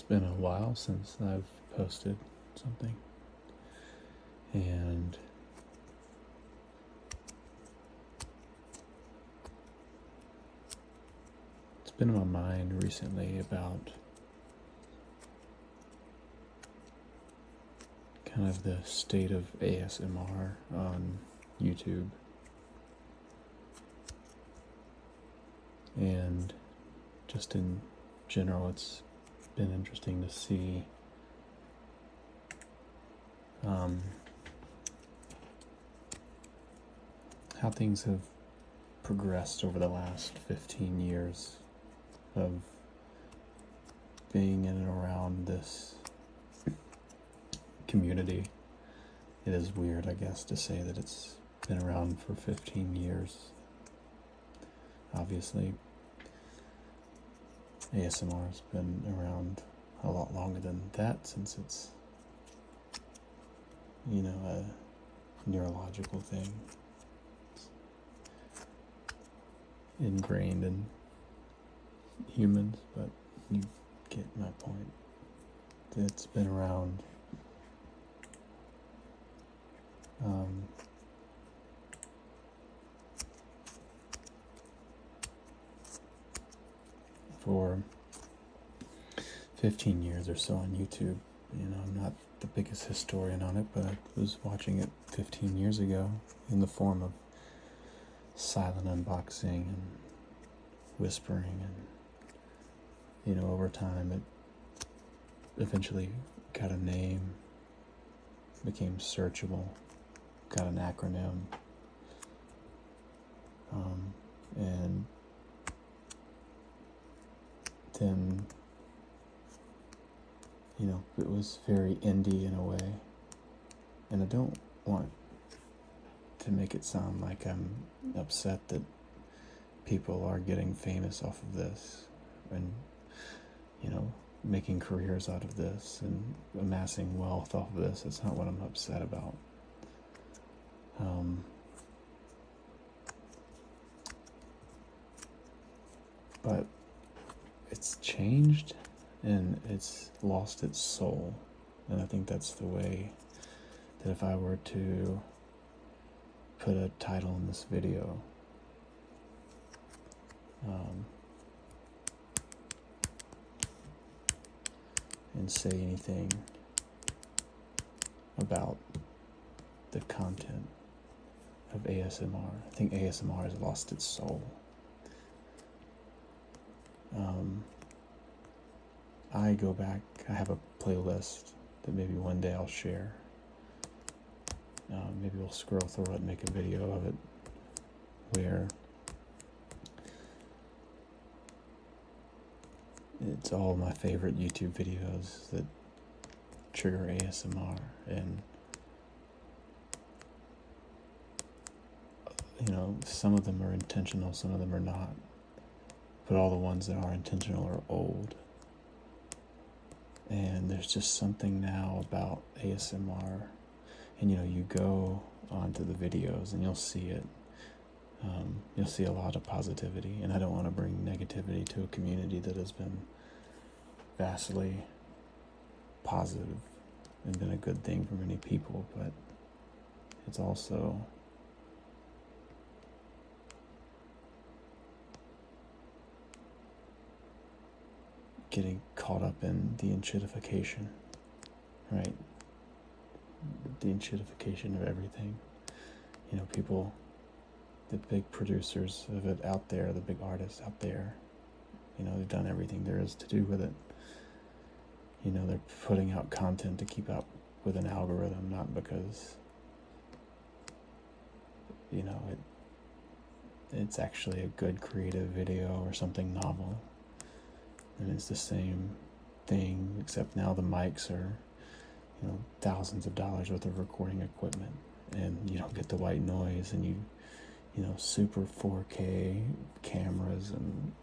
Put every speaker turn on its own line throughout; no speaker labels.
been a while since I've posted something, and it's been on my mind recently about kind of the state of ASMR on YouTube. And just in general, it's been interesting to see how things have progressed over the last 15 years of being in and around this community. It is weird, I guess, to say that it's been around for 15 years. Obviously, ASMR has been around a lot longer than that, since it's, a neurological thing. It's ingrained in humans, but you get my point. It's been around for 15 years or so on YouTube. I'm not the biggest historian on it, but I was watching it 15 years ago in the form of silent unboxing and whispering, and over time it eventually got a name, became searchable, got an acronym, and then it was very indie in a way. And I don't want to make it sound like I'm upset that people are getting famous off of this and making careers out of this and amassing wealth off of this. That's not what I'm upset about. But it's changed and it's lost its soul. And I think that's the way that if I were to put a title in this video, and say anything about the content of ASMR, I think ASMR has lost its soul. I go back, I have a playlist that maybe one day I'll share. Maybe we'll scroll through it and make a video of it, where it's all my favorite YouTube videos that trigger ASMR. And some of them are intentional, some of them are not, but all the ones that are intentional are old. And there's just something now about ASMR, and you go onto the videos and you'll see it. You'll see a lot of positivity, and I don't want to bring negativity to a community that has been vastly positive and been a good thing for many people, but it's also getting caught up in the enshittification, right? The enshittification of everything. People, the big producers of it out there, the big artists out there, they've done everything there is to do with it. They're putting out content to keep up with an algorithm, not because, it's actually a good creative video or something novel. And it's the same thing, except now the mics are, thousands of dollars worth of recording equipment, and you don't get the white noise, and super 4K cameras. And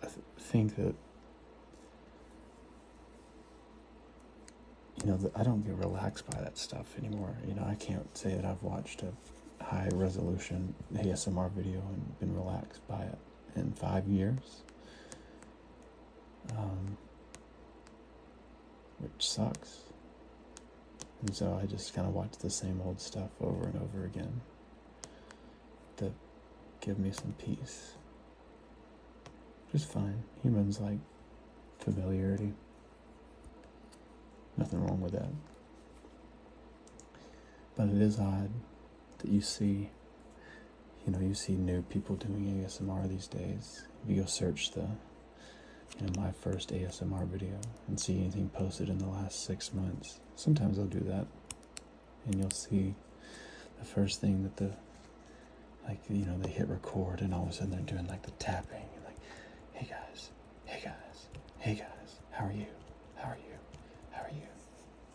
I think that, I don't get relaxed by that stuff anymore. I can't say that I've watched a high resolution ASMR video and been relaxed by it in 5 years. which sucks. And so I just kind of watch the same old stuff over and over again to give me some peace. Which is fine. Humans like familiarity. Nothing wrong with that. But it is odd that you see new people doing ASMR these days. If you go search my first ASMR video and see anything posted in the last 6 months, sometimes I'll do that. And you'll see the first thing that they hit record and all of a sudden they're doing like the tapping. And like, hey guys, how are you?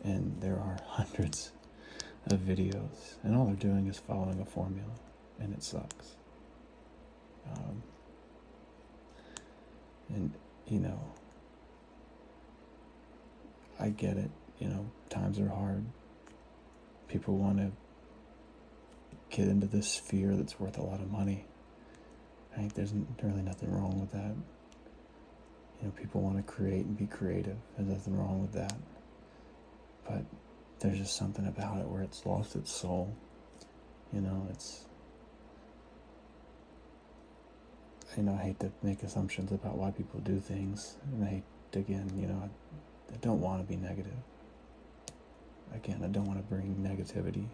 And there are hundreds of videos, and all they're doing is following a formula, and it sucks. And I get it. Times are hard. People want to get into this sphere that's worth a lot of money. Right? There's really nothing wrong with that. People want to create and be creative. There's nothing wrong with that. But there's just something about it where it's lost its soul. I hate to make assumptions about why people do things. And I don't want to be negative. Again, I don't want to bring negativity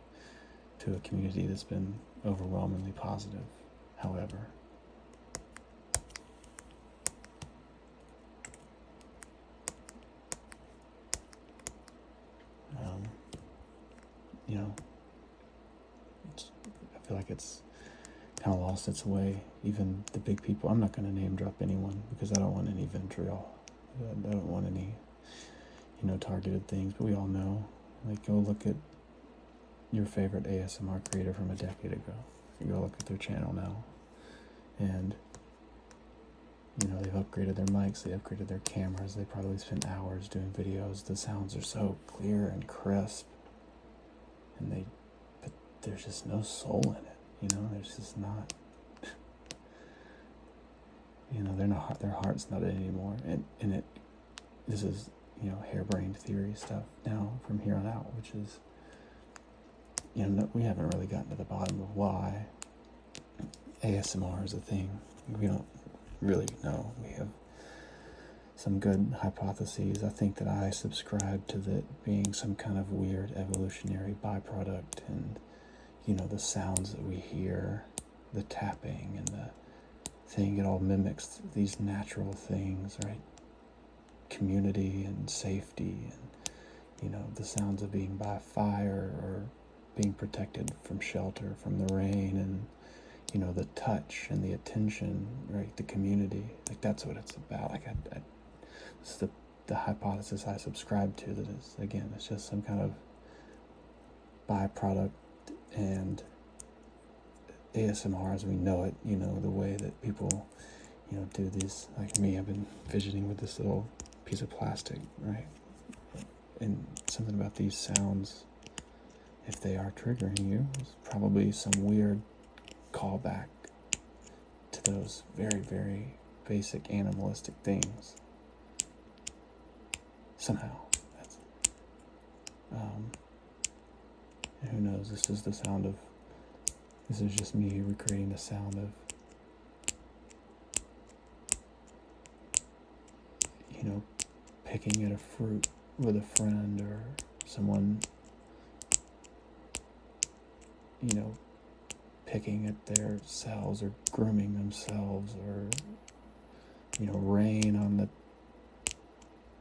to a community that's been overwhelmingly positive. However, I feel like it's kind of lost its way. Even the big people, I'm not going to name drop anyone because I don't want any vitriol. I don't want any, targeted things, but we all know. Like, go look at your favorite ASMR creator from a decade ago. You go look at their channel now. And, they've upgraded their mics, they upgraded their cameras, they probably spent hours doing videos. The sounds are so clear and crisp. But there's just no soul in it, there's just not, their heart's not in it anymore. And this is, harebrained theory stuff now from here on out, which is, we haven't really gotten to the bottom of why ASMR is a thing. We don't really know. We have some good hypotheses. I think that I subscribe to that being some kind of weird evolutionary byproduct, and the sounds that we hear, the tapping and the thing, it all mimics these natural things, right? Community and safety, and the sounds of being by fire or being protected from shelter from the rain, and the touch and the attention, right? The community, like that's what it's about. Like it's the hypothesis I subscribe to, that is, again, it's just some kind of byproduct. And ASMR as we know it, the way that people, do these, like me, I've been fidgeting with this little piece of plastic, right? And something about these sounds, if they are triggering you, is probably some weird callback to those very, very basic animalistic things. Somehow. And who knows, this is just me recreating the sound of, picking at a fruit with a friend, or someone, picking at their cells or grooming themselves, or, rain on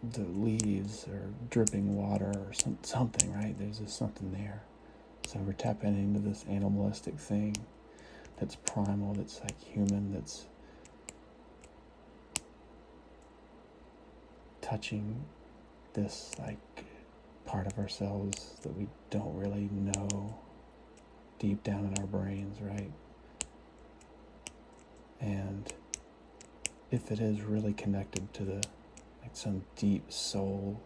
the leaves, or dripping water, or something, right? There's just something there. So we're tapping into this animalistic thing that's primal, that's like human, that's touching this like part of ourselves that we don't really know deep down in our brains, right? And if it is really connected to some deep soul,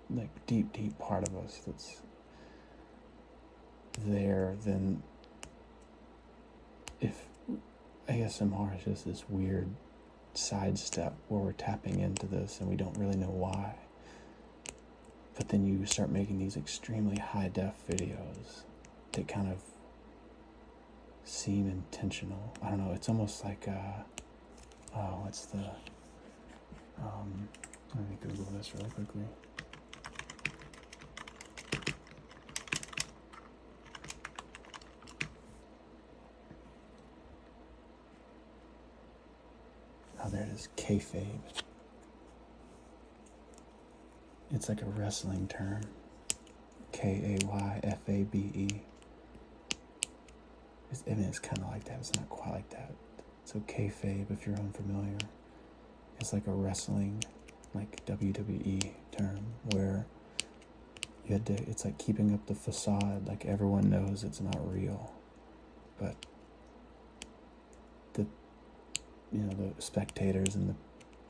like deep part of us that's there, then if ASMR is just this weird sidestep where we're tapping into this and we don't really know why. But then you start making these extremely high-def videos that kind of seem intentional. I don't know, it's almost like, what's the, let me Google this really quickly. Oh, there it is, kayfabe. It's like a wrestling term. Kayfabe. I mean, it's kind of like that. It's not quite like that. So kayfabe, if you're unfamiliar, it's like a wrestling, like WWE term where you had to. It's like keeping up the facade. Like everyone knows it's not real, but the spectators and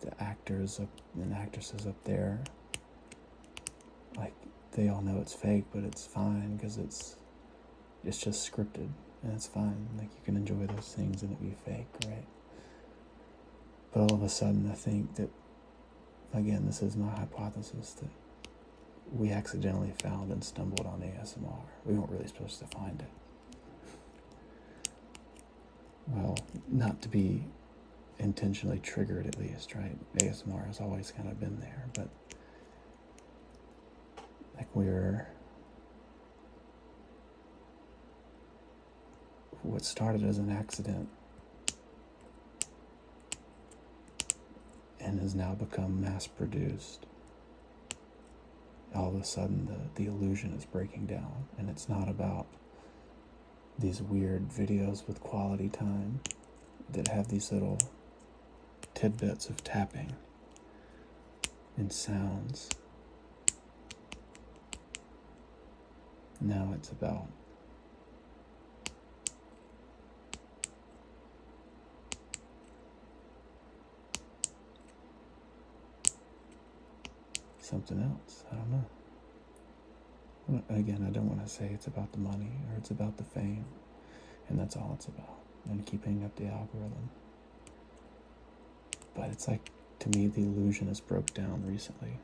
the actors and actresses up there, like they all know it's fake, but it's fine because it's just scripted and it's fine. Like you can enjoy those things and it be fake, right? But all of a sudden, I think that, again, this is my hypothesis, that we accidentally found and stumbled on ASMR. We weren't really supposed to find it. Well, not to be intentionally triggered, at least, right? ASMR has always kind of been there, but like what started as an accident and has now become mass produced. All of a sudden the illusion is breaking down, and it's not about these weird videos with quality time that have these little tidbits of tapping and sounds. Now it's about something else. I don't know. Again, I don't want to say it's about the money or it's about the fame, and that's all it's about, and keeping up the algorithm. But it's like, to me, the illusion has broke down recently.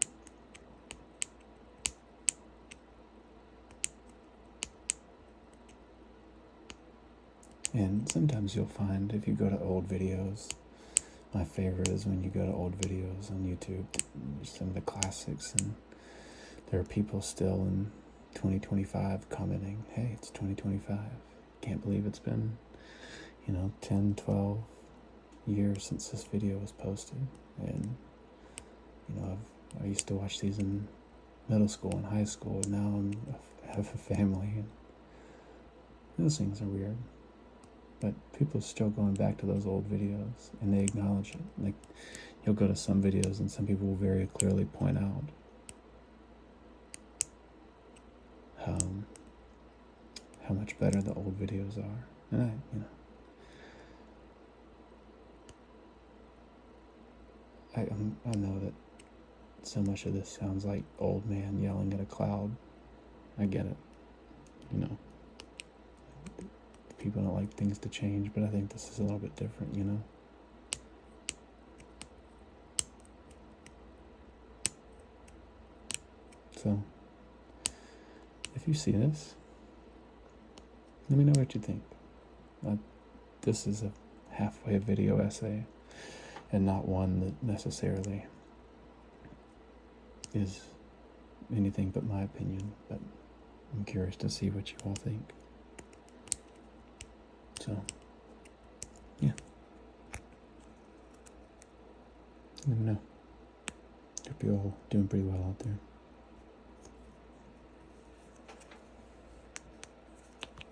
And sometimes you'll find, if you go to old videos, my favorite is when you go to old videos on YouTube, some of the classics, and there are people still in 2025 commenting, hey, it's 2025. Can't believe it's been, 10, 12 years since this video was posted. And, I used to watch these in middle school and high school, and now I have a family. And those things are weird. But people are still going back to those old videos, and they acknowledge it. Like, you'll go to some videos, and some people will very clearly point out how much better the old videos are. And I know that so much of this sounds like old man yelling at a cloud. I get it. People don't like things to change, but I think this is a little bit different, So, if you see this, let me know what you think. This is a halfway video essay, and not one that necessarily is anything but my opinion, but I'm curious to see what you all think. So, yeah. Let me know. Hope you're all doing pretty well out there.